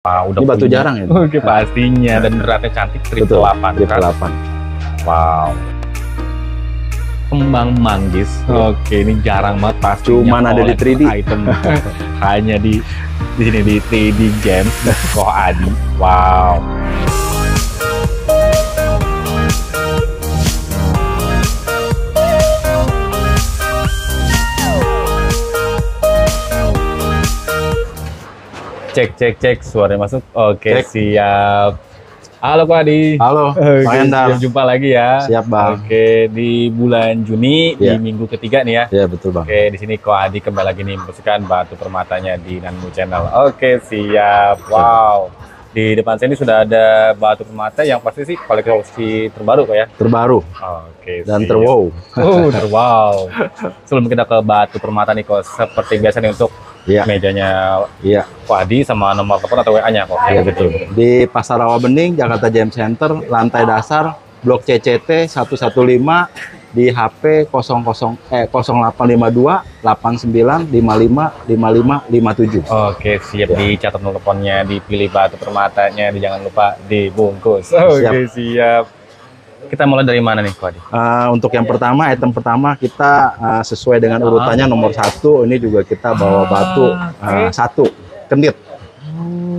Udah Ini batu punya. jarang ya? Oke, pastinya. Dan beratnya cantik, triple 8. Triple 8. Wow. Kembang manggis. Oke, ini jarang banget pasti. Cuman ada di 3D. Item hanya di sini di 3D Games Ko Adi. Wow. Cek suaranya masuk. Oke, Cek. siap. Halo Ko Adi. Halo, Oke, Bang Endar. siap jumpa lagi ya. Siap, Bang. Oke, di bulan Juni di Iya. minggu ketiga nih ya. Ya, betul, Bang. Oke, di sini Ko Adi kembali lagi nih membersihkan batu permatanya di Nanmu Channel. Oke, siap. Wow. Di depan sini sudah ada batu permata yang pasti sih koleksi terbaru kok ya. Terbaru Oke, dan siap. terwow. Terwow. Sebelum kita ke batu permata nih kok, seperti biasa nih untuk Iya. mejanya Iya, Ko Adi sama nomor telepon atau WA-nya kok. iya betul. Di Pasar Rawa Bening, Jakarta Gem Center, lantai dasar, Blok CCT 115 di HP 0852 89 55 55 57. Oke, siap. Ya. Dicatat teleponnya, dipilih batu permatanya, jangan lupa dibungkus. Siap. Oke, siap. Kita mulai dari mana nih, Ko Adi? Untuk yang pertama, item pertama kita sesuai dengan urutannya nomor 1. Ini juga kita bawa batu satu kendit.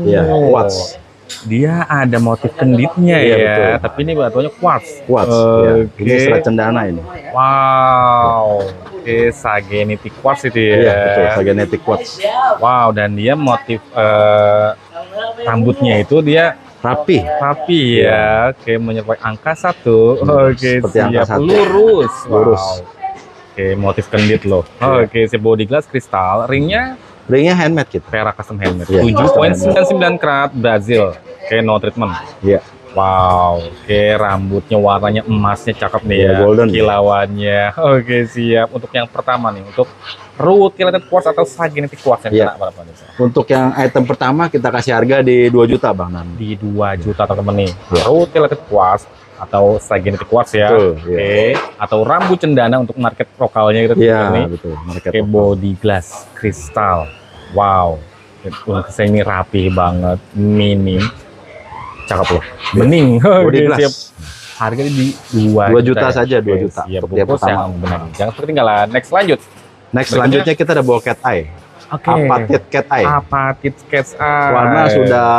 Ya, quartz. Dia ada motif kenditnya Iya, ya, betul. tapi ini batunya quartz. Quartz. Ya. Oke. Ini serat cendana ini. Wow. Oke, Sageniti quartz itu ya. Iya, betul. Sagenetic quartz. Wow, dan dia motif rambutnya itu dia Rapi. rapi ya. Oke, menyerupai angka 1. Oke, seperti angka siap. 1. Lurus. Lurus. Wow. Oke, motif kendit loh. Iya. Oke, si body glass kristal, ringnya Ringnya handmade kita. perak custom handmade. Iya, 7.99 karat Brazil. Oke, no treatment. Iya. Wow, oke, rambutnya warnanya emasnya cakep nih Iya, ya, golden. kilauannya. Oke, siap. Untuk yang pertama nih, untuk rutilated quartz atau Sageniti quartz yang Iya. kena berapa nih? Untuk yang item pertama kita kasih harga di 2 juta, Bang Nan. Di 2 juta teman-teman nih. Iya. Rutilated quartz atau Sageniti quartz ya. Betul, Oke, atau rambut cendana untuk market lokalnya gitu Iya, nih. betul. Market Oke, lokal. body glass kristal. Wow. Untuk saya ini rapi banget, minim. Cakep loh. Bening. Body Oke, glass. siap. Harganya di 2 2 juta saja, 2 Oke, juta siap. untuk yang Bungkus pertama. yang benar. Jangan ketinggalan. Next lanjut. Next Berikutnya. selanjutnya kita ada bawa cat eye. Oke. Apatit cat eye. Apatit Cat's Eye. Warna sudah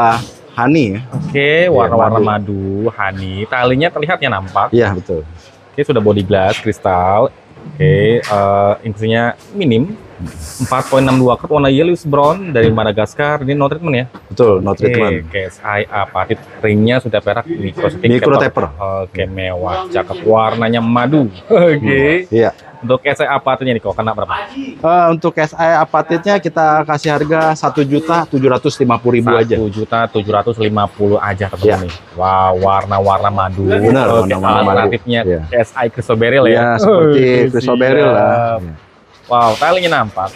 honey ya. Oke, warna-warna madu, honey. Talinya terlihat ya, nampak. Iya, betul. Oke, sudah body glass, kristal. Oke, infusinya minim. 4.62 karat, warna yellowish brown dari Madagaskar. Ini no treatment ya? Betul, no treatment. Cat's Eye apatit. Ringnya sudah perak, Micro taper. Oke, mewah, cakep. Warnanya madu. Oke. Iya. Untuk Cat's Eye apatitnya nih, kok kena berapa? Untuk cat eye apatitnya kita kasih harga 1.750.000 aja. 1.750.000 aja teman-teman Iya. nih. Wow, warna-warna madu. Benar, Oke, warna-warna madu. alternatifnya Iya. Cat's Eye Chrysoberyl ya. Iya, seperti Oke, Chrysoberyl siap. lah. Iya. Wow, talinya nampak.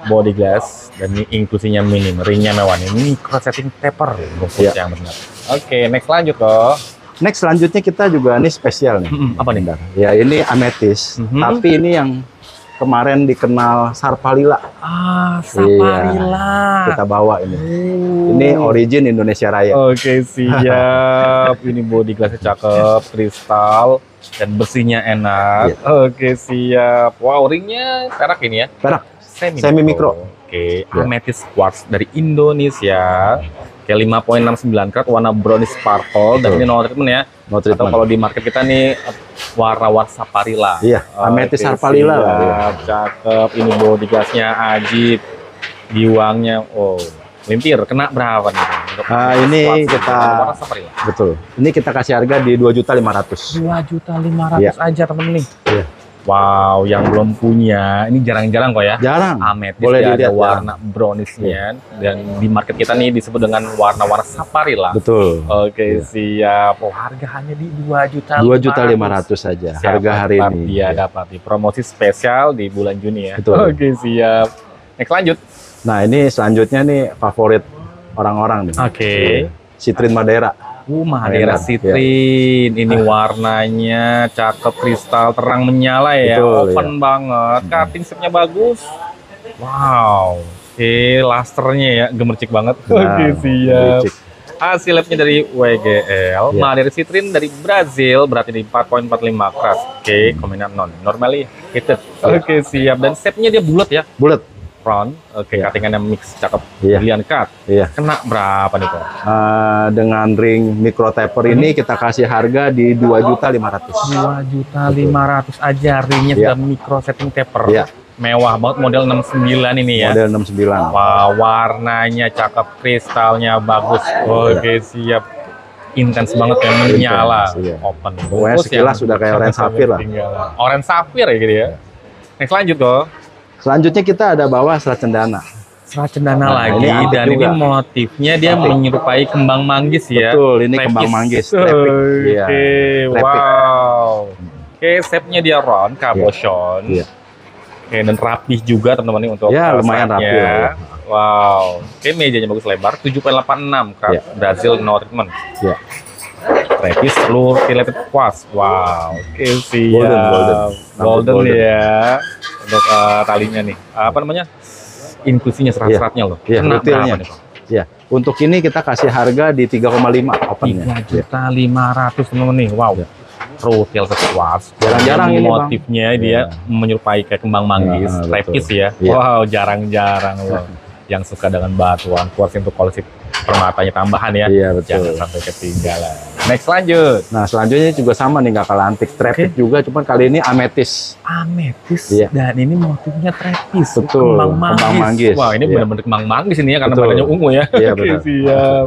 Body glass dan ini inklusinya minim, ringnya mewah nih. Micro setting taper, bungkus Iya. yang benar. Oke, next lanjut kok. Next selanjutnya kita juga ini spesial nih. Apa nih? Ya, ini ametis, Mhm. tapi ini yang kemarin dikenal Sarpalila. Saparilla. Kita bawa ini. Ini origin Indonesia Raya. Oke, siap. Ini body glassnya cakep, kristal dan bersihnya enak. Iya. Oke, siap. Wow, ringnya perak ini ya. Perak. Semi Semi-mikro. Oke, Ya. amethyst quartz dari Indonesia. Oke, 5.69 karat, warna brownish sparkle dan Betul. ini no treatment ya. No Atau treatment. kalau di market kita nih warna-warna Saparilla. Iya, amethyst Oke, Sarpalila lah, siap. iya. Cakep. Ini body glassnya ajib. Giwangnya, oh, lintir. Kena berapa nih? Untuk Ini quartz kita- warna Saparilla. Betul. Ini kita kasih harga di 2.500.000. 2.500.000 Iya. aja temen nih. Iya. Wow, yang belum punya, ini jarang-jarang kok ya. Jarang. Amethyst Boleh dia dilihat, ada warna brownishnya dan di market kita nih disebut dengan warna-warna Saparilla. Betul. Oke, Iya. siap. Oh, harga hanya di 2.500.000. 2.500.000 saja Siap, harga hari tetap ini. Dia dapat di promosi spesial di bulan Juni ya. Betul. Oke, siap. Next lanjut. Nah, ini selanjutnya nih favorit orang-orang nih. Oke. Citrin Madeira. Madeira Enak, Citrin. Ini warnanya cakep, kristal terang menyala ya. Betul, Open banget. Cutting stepnya bagus. Wow. Oke, lasternya ya, gemercik banget. Nah, Oke, siap. gemercik. Hasil labnya dari WGL, Ya. Madeira Citrin dari Brazil, berarti di 4.45 keras. Oke, kombinasi non, normally heated. Oke, siap. Dan shape-nya dia bulat ya, Bulat. round. Oke, Ya. cuttingannya mix, cakep. Iya. Brilliant cut. Iya. Kena berapa nih kok? Dengan ring micro taper ini kita kasih harga di 2.500.000. 2.500.000 aja, ringnya Iya. sudah micro setting taper. Iya. Mewah banget, model 69 ini ya. Model 69. Wah, warnanya cakep, kristalnya bagus. Oke, siap. Intens banget ya, menyala. Iya. Open. Pokoknya Bungkus sekilas yang sudah kayak orange sapphire lah. ketinggalan. Orange sapphire ya gitu ya. Next lanjut kok. Selanjutnya kita ada bawa serat cendana. Serat cendana Nah, lagi, ini antik dan juga. ini motifnya dia menyerupai kembang manggis ya. Betul, ini Trapeze. kembang manggis. Trapik. Iya. Oke, Trapik. wow. Oke, shape-nya dia round, cabochon. Iya. Oke, dan rapih juga teman-teman ini untuk Ya, lumayan seratnya. rapi lah ya. Wow. Oke, mejanya bagus lebar, 7.86 craft Iya. Brazil no treatment. Ya. Trapeze seluruh fileted kuas. Wow. Oke, siap. Golden. Golden Golden. ya. Untuk talinya nih. Apa namanya? Inklusinya serat-seratnya loh. Iya, Kena rutilnya. berapa nih, Pak? Ya, untuk ini kita kasih harga di 3,5 opennya. 3.500.000 teman-teman nih. Wow. Ya. Rutil kuas. Jarang-jarang ini, Bang. motifnya dia Iya. menyerupai kayak kembang manggis, betul. trapeze ya. Iya. Wow, jarang-jarang loh. Yang suka dengan batuan kuas untuk koleksi permatanya tambahan ya. Iya, betul. Jangan sampai ketinggalan. Next lanjut. Nah, selanjutnya juga sama nih, nggak kalah antik. Trapik juga, cuman kali ini ametis. Ametis Iya. dan ini motifnya trapeze. Betul, Kembang manggis. kembang manggis. Wah, ini Iya. benar-benar kembang manggis ini ya karena Betul. badannya ungu ya. Iya, Oke, benar. siap.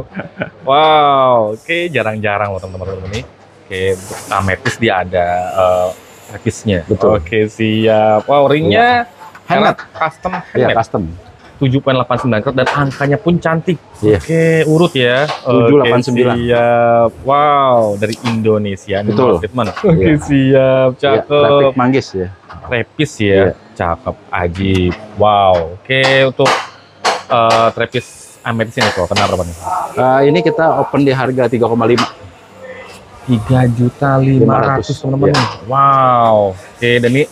Wow, oke, jarang-jarang loh teman-teman ini. Oke, untuk ametis dia ada trapeze-nya. Betul. Oke, siap. Wow, ringnya Handmade. custom Iya, handmade. custom. 7.89 karat dan angkanya pun cantik. Iya. Oke, urut ya. 789. Oke, siap. Wow, dari Indonesia. Ini Betul. statement. Oke, Iya. siap. Iya, Cakep. trapik manggis ya. Trapeze ya. Iya. Cakep, ajib. Wow. Oke, untuk trapeze ametis ini kok kena berapa nih? Ini kita open di harga 3,5. 3.500.000 teman-teman. Iya. Wow. Oke, dan ini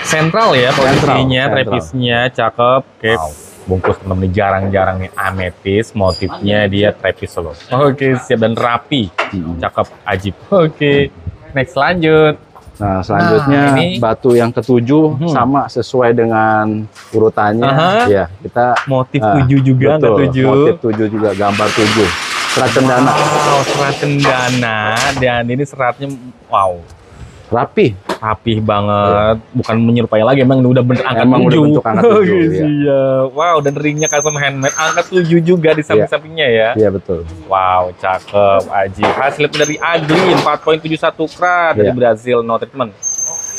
sentral ya posisinya, Sentral. trapeze-nya cakep. Oke. Wow. Bungkus teman-teman ini jarang-jarang nih ametis, motifnya dia trapeze loh. Oke, siap dan rapi. Cakep, ajib. Oke. Next lanjut. Nah, selanjutnya Nah, ini- batu yang ketujuh sama sesuai dengan urutannya. Aha. Ya, kita Motif Ah, 7 juga, nggak betul, 7. motif 7 juga, gambar 7. Serat cendana. Wow, serat cendana dan ini seratnya wow, Rapi. rapih banget. Bukan menyerupai lagi, emang udah bener angka Emang 7. udah bentuk angka 7, Oke, iya. siap. Wow, dan ringnya custom handmade, angka 7 juga di samping-sampingnya ya. Iya, betul. Wow, cakep, ajib. Hasil dari Agli 4.71 karat dari Iya. Brazil no treatment.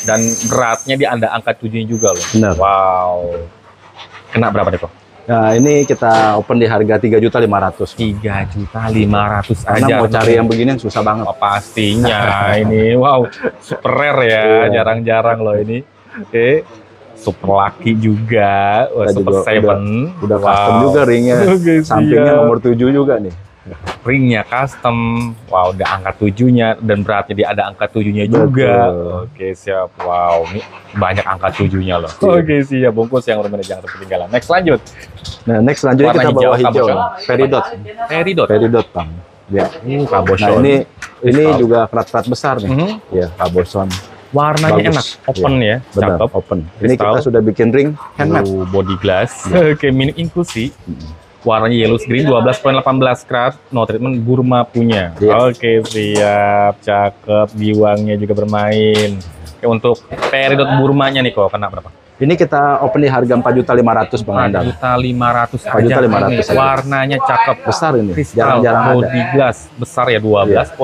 Dan beratnya dia ada angka 7-nya juga loh. Benar. Wow. Kena berapa deh kok? Nah, ini kita open di harga 3.500.000. 3.500.000 Karena aja. mau cari yang beginian susah banget. Oh, pastinya ini wow super rare ya, Iya. jarang-jarang loh ini. Oke, super lucky juga. Wah, Kita super juga seven. Udah custom juga ringnya. Oke, Sampingnya siap. nomor 7 juga nih. Ringnya custom. Wow, udah angka 7-nya dan beratnya dia ada angka 7-nya juga. Betul. Oke, siap. Wow, ini banyak angka 7-nya loh. Iya. Oke, siap. Bungkus yang rumahnya jangan ketinggalan. Next lanjut. Nah, next selanjutnya Warna kita bawa hijau, hijau. cabochon. Peridot. Peridot. Peridot, Bang. Ya. Nah, Cabochon. ini Kristal. juga kerat-kerat besar nih. Mhm. Ya, cabochon. Warnanya Bagus. enak, open ya, Benar, cakep. open. Ini Kristal. kita sudah bikin ring handmade. Body glass. Iya. Oke, mini inklusi. Warnanya yellow green 12.18 karat, no treatment Burma punya. Iya. Oke, siap, cakep, giwangnya juga bermain. Oke, untuk peridot Burmanya nih kok kena berapa? Ini kita open di harga 4.500.000 Bang Andar. 4.500.000 aja. 4.500.000 aja. Warnanya cakep. Besar ini, Kristal, jarang-jarang ada. body glass besar ya 12.18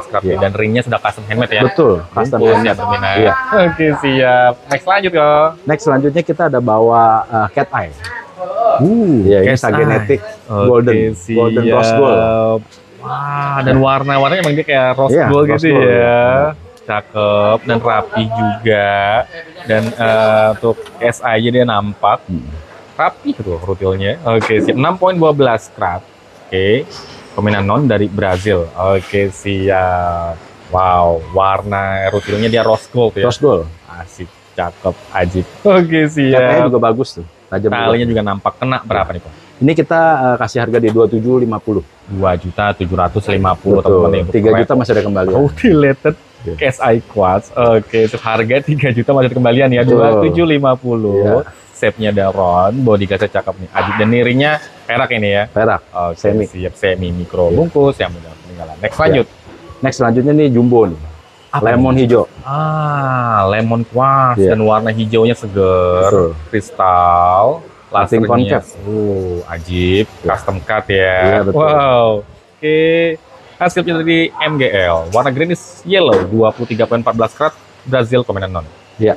karat Iya. dan ringnya sudah custom handmade ya. Betul, custom Bungkus ya handmade. berminat. Iya. Oke, siap. Next lanjut kok. Next selanjutnya kita ada bawa cat eye. Ya, ini Cat eye. sagenetic Oke, golden, golden rose gold. siap. Wah, dan warna-warnanya emang dia kayak rose Iya, gold rose gitu gold, ya. Cakep dan rapi juga. Dan untuk SI aja dia nampak rapi tuh rutilnya. Oke, siap. 6.12 karat. Oke. Kombinasi non dari Brazil. Oke, siap. Wow, warna rutilnya dia rose gold ya. Rose gold. Asik, cakep, ajib. Oke, Cat eye siap. juga bagus tuh. tajam. Talinya juga nampak. Kena berapa nih kok? Ini kita kasih harga di 2750. 2.750.000 Betul. teman-teman. 3 juta masih ada kembalian. Related KSI Quartz. Oke, harga 3 juta masih ada kembalian ya. Betul. 2750. Iya. Shape-nya Daron, body gasnya cakep nih. Ajib dan niringnya perak ini ya. Perak. Oke, Semi. siap semi mikro Iya. bungkus yang mudah ketinggalan. Next lanjut. Next selanjutnya nih jumbo nih. Apa Lemon ini? hijau. Lemon quartz Iya. dan warna hijaunya seger, Betul. kristal, Casing lasernya. concave. Ajib, Iya. custom cut ya. Iya, betul. Wow. Oke. Hasilnya dari MGL, warna greenish yellow, 23.14 karat, Brazil Common non. Iya.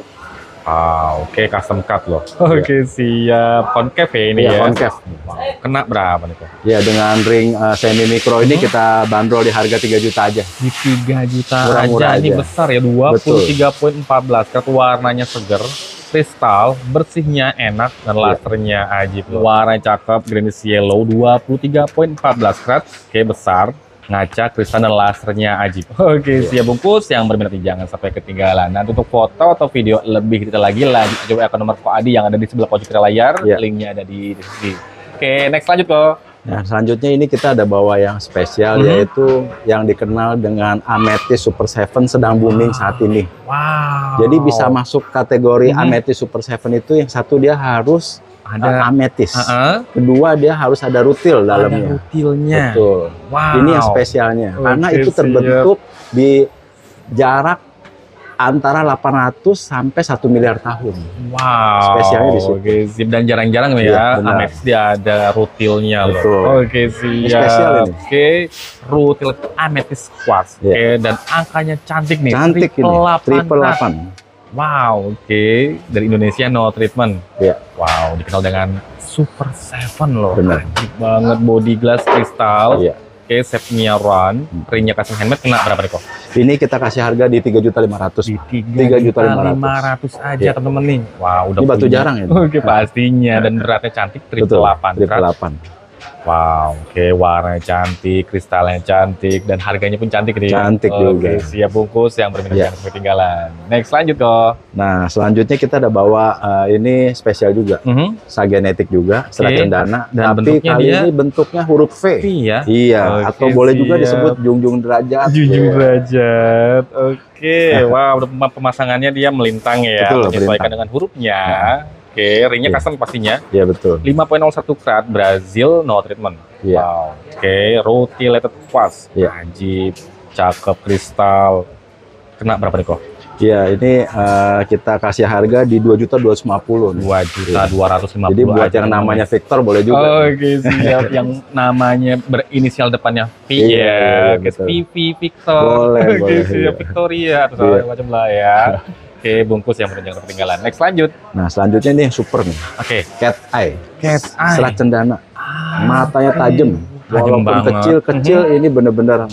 Wow, oke custom cut loh. Oke, siap. Concave ya ini Iya, ya. concave. Wow. Kena berapa nih kok? Ya dengan ring semi mikro ini kita bandrol di harga 3 juta aja. Di 3 juta Murah-murah aja. Ini aja. besar ya, 23.14 karat, warnanya seger, kristal, bersihnya enak dan lasernya ajib loh. Warna cakep, greenish yellow, 23.14 karat, oke besar, ngaca, kristal dan lasernya ajib. Oke, siap bungkus. Yang berminat jangan sampai ketinggalan. Nanti untuk foto atau video lebih detail lagi, lanjut coba ke nomor Ko Adi yang ada di sebelah pojok kiri layar. Iya. Linknya ada di deskripsi. Oke, next lanjut kok. Nah, selanjutnya ini kita ada bawa yang spesial yaitu yang dikenal dengan Amethyst Super 7 sedang booming saat ini. Wow. Jadi bisa masuk kategori Amethyst Super 7 itu yang satu dia harus ada amethyst. Heeh. Kedua dia harus ada rutil Ada dalamnya. rutilnya. Betul. Wow. Ini yang spesialnya karena Oke, itu terbentuk di jarak antara 800 sampai 1 miliar tahun. Wow. Spesialnya di situ. Oke, sip. Dan jarang-jarang nih Iya, ya, benar. Amethyst dia ada rutilnya loh. Betul. Oke, siap. spesial ini. Oke, rutil Amethyst Quartz. Iya. Oke, dan angkanya cantik nih. Cantik ini. 888. Wow, oke. Dari Indonesia no treatment. Iya. Wow, dikenal dengan Super 7 loh. Benar. Cantik banget, body glass kristal. Iya. Oke, shape-nya round. Ringnya custom handmade, kena berapa nih kok? Ini kita kasih harga di 3.500.000. Di 3.500.000. 3.500.000 aja Iya. teman-teman nih. Wow, udah Ini batu punya. jarang ya. Oke, pastinya dan beratnya cantik, Betul. 888. Triple 8. Wow, oke, warnanya cantik, kristalnya cantik, dan harganya pun cantik nih. Cantik Oke, juga. siap bungkus yang berminat Iya. jangan sampai ketinggalan. Next lanjut kok. Nah, selanjutnya kita ada bawa ini spesial juga. Sagenetik juga, serat Oke. cendana. Dan Tapi bentuknya kali dia- ini bentuknya huruf V. Iya. Iya, Oke, atau boleh juga siap. disebut junjung derajat. Junjung Iya. derajat. Oke, wow, pemasangannya dia melintang ya, Betul, menyesuaikan melintang. dengan hurufnya. Oke, ringnya Iya. custom pastinya. Iya, betul. 5.01 karat, Brazil no treatment. Iya. Wow, oke, rutilated quartz. Iya. Ajib, cakep, kristal. Kena berapa nih kok? Iya, ini kita kasih harga di 2.250.000 nih. 2.250.000. Jadi buat yang namanya Victor boleh juga. Oke, siap. Yang namanya berinisial depannya V Iya, ya. iya, Kayak betul. PV Victor. Boleh, Oke, boleh, siap. iya. Victoria atau Iya. macam lah ya. Oke, bungkus yang jangan ketinggalan. Next lanjut. Nah, selanjutnya ini yang super nih. Oke. Cat Eye. Cat Eye. Serat cendana. Matanya tajam. Tajam Walaupun banget. kecil ini bener-bener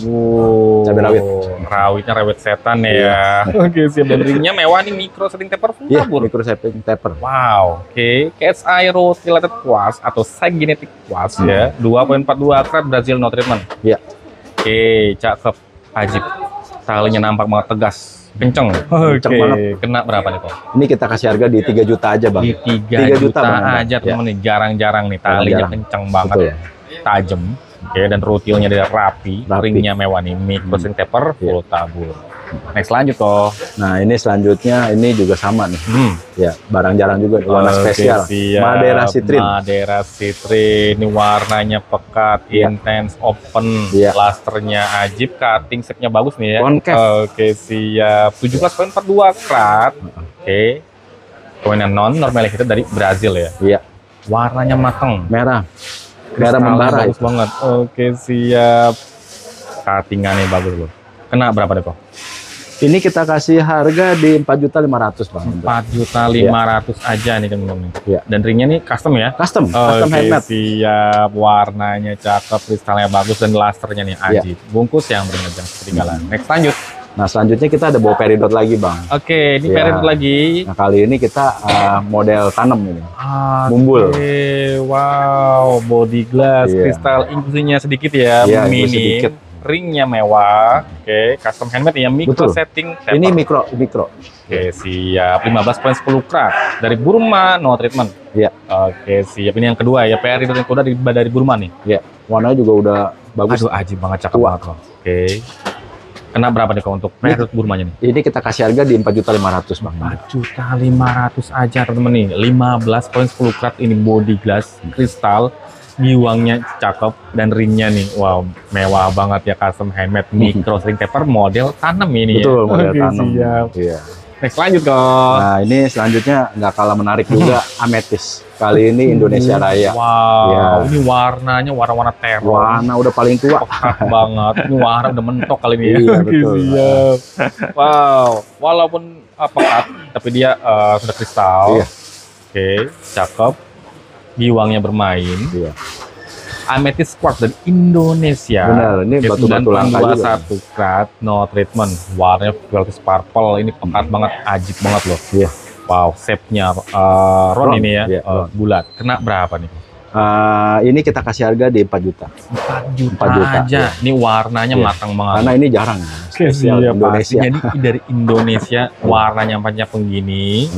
cabai rawit. Rawitnya rawit setan ya. Oke, siap. Dan ringnya mewah nih, micro setting taper full Iya, tabur. micro shaping taper. Wow, oke. Cat's Eye Rutilated Quartz atau Sagenetic Quartz ya. 2.42 karat, Brazil no treatment. Iya. Oke, cakep, ajib. Talinya nampak banget tegas, kenceng. Kenceng Oke, banget. kena berapa nih kok? Ini kita kasih harga di 3 juta aja, Bang. Di 3 3 juta, juta, Bang. aja temen nih. Jarang-jarang nih, talinya Jarang-jarang. kenceng banget. Betul. Tajem. Oke, dan rutilnya dia rapi. Rapi. Ringnya mewah nih, micro setting taper full tabur. Next lanjut toh. Nah, ini selanjutnya ini juga sama nih. Ya, barang jarang juga nih, warna Oke, spesial. siap. Madeira Citrin. Madeira Citrin. Ini warnanya pekat, Iya. intense, open, Iya. lusternya ajib, cutting shape-nya bagus nih ya. Concave. Oke, siap. 17.42 karat. Oke. Koin non normal itu dari Brazil ya. Iya, Warnanya mateng. merah. Kristalnya Merah membara bagus itu. banget. Oke, siap. Cuttingannya bagus loh. Kena berapa deh kok? Ini kita kasih harga di 4.500.000, Bang. 4.500.000 aja nih teman-teman. Iya. Dan ringnya nih custom ya. Custom Oke, handmade. siap. Warnanya cakep, kristalnya bagus, dan lasernya nih Iya. ajib. Bungkus yang benar jangan ketinggalan. Next lanjut. Nah, selanjutnya kita ada bawa peridot lagi, Bang. Oke, ini Iya. peridot lagi. Nah, kali ini kita model tanam ini. Oke, Bumbul. wow, body glass, Iya. kristal inklusinya sedikit ya, Iya, mini. sedikit. ringnya mewah. Oke, custom handmade ya, micro Betul. setting taper. Ini mikro. Oke, siap. 15.10 karat dari Burma, no treatment. Iya. Oke, siap. Ini yang kedua ya, PRI dan Koda dari Burma nih. Iya. Warnanya juga udah bagus. Aduh, ajib banget, cakep Tua. banget loh. Oke. Kena berapa nih kok untuk PRI Burmanya nih? Ini kita kasih harga di 4.500.000 Bang. 4.500.000 aja teman-teman nih. 15.10 karat ini body glass kristal. Giwangnya cakep dan ringnya nih, wow, mewah banget ya, custom handmade micro ring taper model tanam ini. Betul, ya. model Oke, tanam. siap. Iya. Next lanjut kok. Nah, ini selanjutnya nggak kalah menarik juga, ametis. Kali ini Indonesia Raya. Wow, Ya. ini warnanya warna-warna teror. Warna udah paling tua. Pekat banget. Ini warna udah mentok kali ini ya. Iya, Oke, betul. siap. Wow, walaupun pekat, tapi dia sudah kristal. Iya. Oke, cakep. Giwangnya bermain. Iya. Amethyst quartz dari Indonesia. Benar, ini batu-batu langka juga. 1 karat, no treatment. Warnanya velvet purple, ini pekat banget, ajib banget loh. Iya. Wow, shape-nya ron ini ya, Iya, ron. bulat. Kena berapa nih? Ini kita kasih harga di 4 juta. 4 juta, 4 juta, aja. iya. Ini warnanya Iya. matang banget. Karena ini jarang. Spesial Iya, Indonesia. pasti. Jadi dari Indonesia, warnanya banyak begini,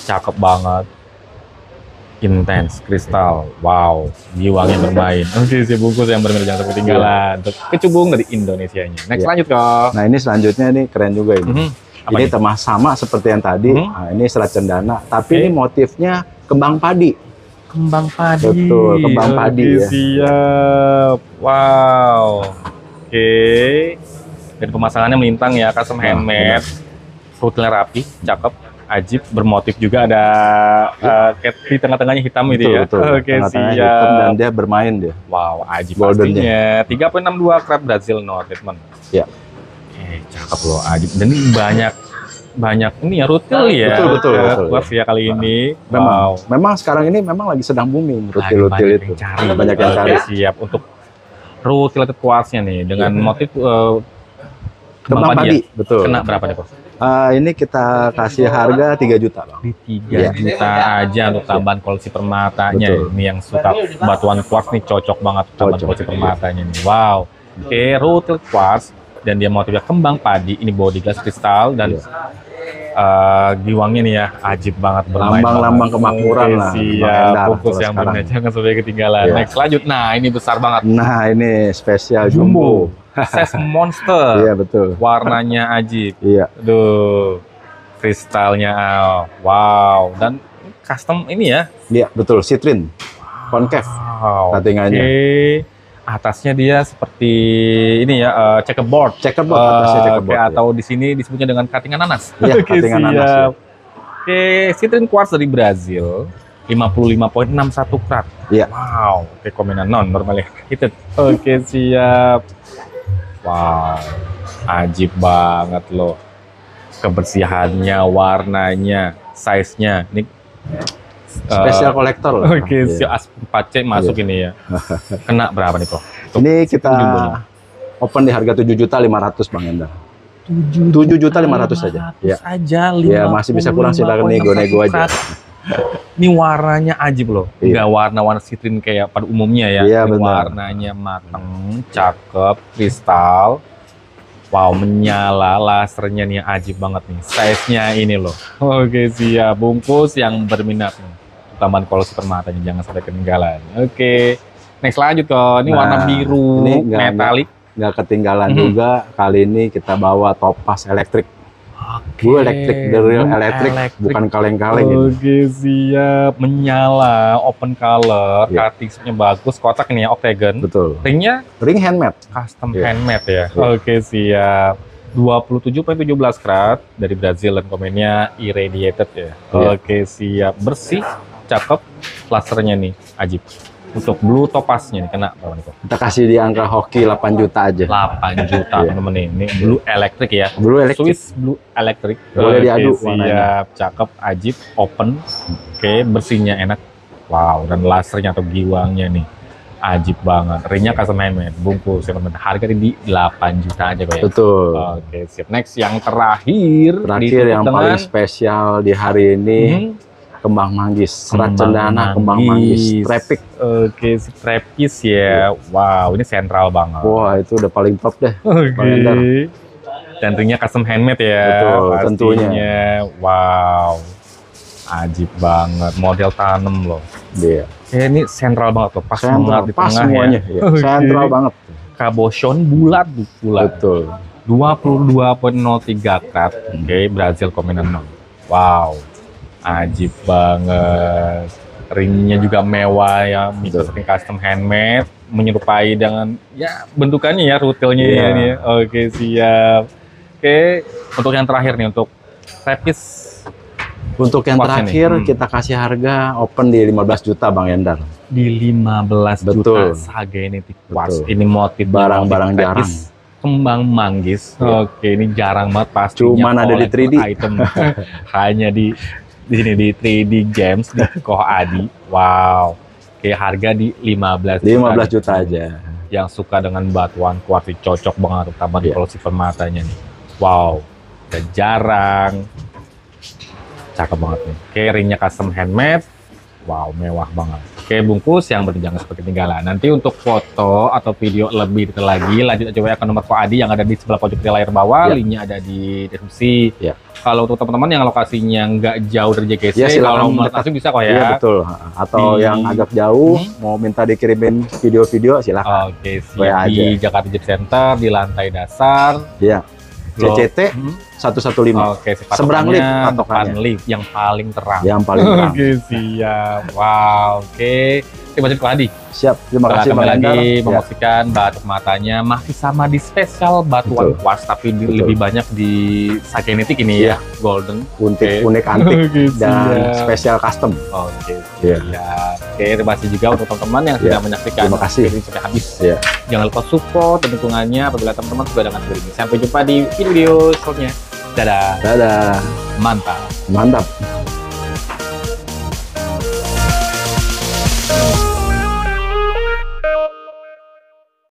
cakep banget. Intens, kristal, wow, giwangnya bermain. Oke, si bungkus yang bermain jangan sampai ketinggalan. Untuk kecubung dari Indonesianya. Next Iya. lanjut kok. Nah, ini selanjutnya ini keren juga ini. Apa Ini nih? sama seperti yang tadi. Mhm. Nah, ini serat cendana, tapi Oke. ini motifnya kembang padi. Kembang padi. Betul, kembang padi Oke, ya. siap. Wow. Oke. Dan pemasangannya melintang ya, custom Nah, handmade. Rutenya rapi, cakep, ajib, bermotif juga ada kayak di tengah-tengahnya hitam itu ya. Betul. Oke, Tengah-tengah siap. hitam dan dia bermain dia. Wow, ajib Goldennya. pastinya. 3.62 karat Brazil no treatment. Ya. Cakep loh, ajib. Dan ini banyak ini ya rutil ya. Betul, Quartz ya kali ini. Memang, Wow. memang sekarang ini memang lagi sedang booming Lagi rutil-rutil banyak itu. yang cari. Banyak yang Oke, cari. siap untuk rutilated quartznya nih dengan motif Kembang padi, ya. betul. Kena berapa nih, Bos? Ini kita kasih harga 3 juta, Bang. Di 3 Iya. juta aja untuk tambahan koleksi permatanya. Betul. Ini yang suka batuan quartz nih cocok banget tambahan Cocok. koleksi permatanya nih. Wow. Oke, rutil quartz dan dia motifnya kembang padi. Ini body glass kristal dan giwangnya nih ya, ajib banget bermain. Lambang-lambang banget. kemakmuran Oke, lah, Bang siap. Endar, Fokus kalau yang sekarang. benar, jangan sampai ketinggalan. Iya. Next lanjut. Nah, ini besar banget. Nah, ini spesial Jumbo. jumbo. Size monster. Iya, betul. Warnanya ajib. Iya. Aduh. Kristalnya wow. Dan custom ini ya. Iya, betul. Citrin. Concave. Wow. Settingannya. Oke. Atasnya dia seperti ini ya, checkerboard. Checkerboard, atasnya checkerboard, Kayak ya. atau di sini disebutnya dengan cutting nanas. Iya, Oke, cutting nanas, ya. siap. Oke, citrin quartz dari Brazil. 55.61 karat. Iya. Wow. Oke, komenan non normalnya. Itu. Oke, siap. Wow. Ajib banget loh. Kebersihannya, warnanya, size-nya. Ini Spesial kolektor lah. Oke, si Iya. Aspen 4C masuk ini ya. Kena berapa nih, Bro? Ini kita jumbonya. open di harga 7.500.000 Bang Endar. 7.500.000 saja. Ya. Aja, Ya, masih bisa kurang, silakan nego-nego aja. Ini warnanya ajib loh. Iya. Nggak warna-warna citrin kayak pada umumnya ya. Iya, Ini benar. warnanya mateng, cakep, kristal. Wow, menyala, lasernya nih ajib banget nih. Size-nya ini loh. Oke, siap. Bungkus yang berminat nih. Tambahan koleksi permatanya, jangan sampai ketinggalan. Oke. Next lanjut kok. Ini Nah, warna biru, ini nggak- metalik. Nggak ketinggalan Mhm. juga. Kali ini kita bawa Topaz elektrik. Blue elektrik, the real Blue elektrik, electric. bukan kaleng-kaleng ini. Oke, siap. Menyala, open color, Iya. cutting shape-nya bagus, kotak ini ya, octagon. Betul. Ringnya Ring handmade. custom Iya. handmade ya. Iya. Oke, siap. 27.17 karat dari Brazil dan komennya irradiated ya. Iya. Oke, siap. Bersih, cakep, lasernya nih, ajib. Untuk blue topaznya nih, kena berapa nih, Kok? Kita kasih di angka hoki 8 juta aja. 8 juta, Iya. teman-teman nih. Ini blue electric ya. Blue elektrik. Swiss Blue Electric. Boleh Oke, diadu siap, warnanya. cakep, ajib, open. Oke, bersihnya enak. Wow, dan lasernya atau giwangnya nih. Ajib banget. Ringnya custom handmade, bungkus. Harga di 8 juta aja kok ya. Betul. Oke, siap. Next yang terakhir. Terakhir ditutup yang dengan, paling spesial di hari ini. Mhm, kembang manggis, serat cendana, kembang manggis, trepik. Oke, trepis ya. Wow, ini sentral banget. Wah, itu udah paling top deh. Oke. Dan ringnya custom handmade ya. Betul, pastinya. tentunya. Wow, ajib banget. Model tanam loh. Iya. Ini sentral banget tuh, pas Sentral, banget di pas tengah semuanya. ya. Ya. Sentral banget. Cabochon bulat. Betul. 22,03 karat. Oke, Brazil Comenano. Wow, ajib banget. Ringnya juga mewah ya, mix ring custom handmade, menyerupai dengan ya bentukannya ya, rutilnya ya ini. Oke, siap. Oke, untuk yang terakhir nih, untuk trapis. Untuk yang Quartz terakhir ini. kita kasih harga open di 15 juta Bang Endar. Di 15 Betul. juta Sagenetic Quartz. Betul. Ini motif Barang-barang motif trapis, kembang manggis. Iya. Oke, ini jarang banget pasti. Cuman ada di 3D. Item hanya di sini di 3D Games di Koh Adi. Wow. Oke, harga di 15 juta aja. Yang suka dengan batuan quartz cocok banget, terutama di Iya. kalau silver matanya nih. Wow. Dan jarang. Cakep banget nih. Oke, ringnya custom handmade. Wow, mewah banget. Oke, bungkus yang penting jangan sampai ketinggalan. Nanti untuk foto atau video lebih detail lagi, lanjut aja WA ke nomor Ko Adi yang ada di sebelah pojok kiri layar bawah. Ya. Linknya ada di deskripsi. Ya. Kalau untuk teman-teman yang lokasinya nggak jauh dari JKC, Ya, silakan kalau mau mendekat. langsung bisa kok ya. Iya betul. Atau Di- yang agak jauh mau minta dikirimin video-video silakan. Oke, WA siap. Di Jakarta Jeep Center, di lantai dasar. Iya. Blok- CCT Hmm. 115. Oke, Seberang lift patokannya. depan lift yang paling terang. Yang paling terang. Oke, siap. Wow, oke. Terima kasih Ko Adi. Siap. Terima Setelah kasih kami Bang lagi Endar. Ya. membersihkan batuk matanya masih sama di spesial batuan Betul. kuartz, tapi Betul. lebih banyak di Sagenetic ini ya, golden. Unik, Oke. unik antik Oke, dan siap. spesial custom. Oke, Iya. siap. Oke, terima kasih juga untuk teman-teman yang sudah Iya. menyaksikan Terima kasih. video ini sampai habis. Iya. Jangan lupa support dan dukungannya apabila teman-teman sudah dengan video ini. Sampai jumpa di video selanjutnya. Dadah, Dadah. mantap. Mantap.